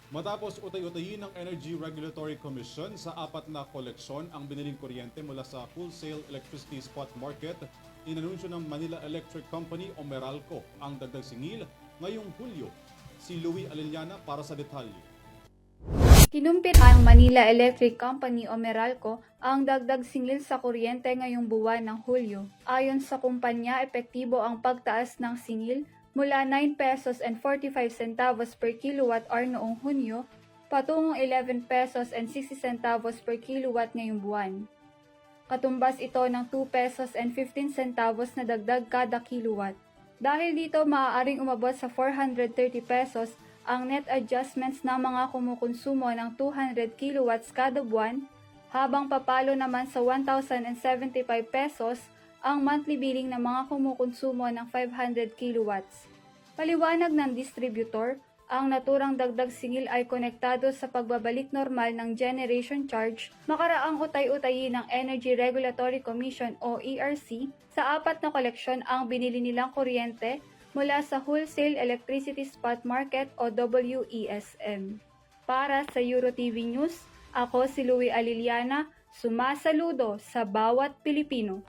Matapos utay-utayin ng Energy Regulatory Commission sa 4 na koleksyon ang biniling kuryente mula sa wholesale electricity spot market, inanunsyo ng Manila Electric Company o Meralco ang dagdag singil ngayong Hulyo. Si Louie Aliliana para sa detalye. Kinumpit ang Manila Electric Company o Meralco ang dagdag singil sa kuryente ngayong buwan ng Hulyo. Ayon sa kumpanya, epektibo ang pagtaas ng singil mula 9 pesos and 45 centavos per kilowatt hour noong Hunyo patungong 11 pesos and 60 centavos per kilowatt ngayong buwan. Katumbas ito ng 2 pesos and 15 centavos na dagdag kada kilowatt. Dahil dito, maaaring umabot sa 430 pesos ang net adjustments ng mga kumukonsumo ng 200 kilowatts kada buwan, habang papalo naman sa 1,075 pesos ang monthly billing ng mga kumukonsumo ng 500 kilowatts. Paliwanag ng distributor, ang naturang dagdag singil ay konektado sa pagbabalik normal ng generation charge makaraang utay-utayin ng Energy Regulatory Commission o ERC sa 4 na koleksyon ang binili nilang kuryente mula sa Wholesale Electricity Spot Market o WESM. Para sa EuroTV News, ako si Louie Aliliana, sumasaludo sa bawat Pilipino.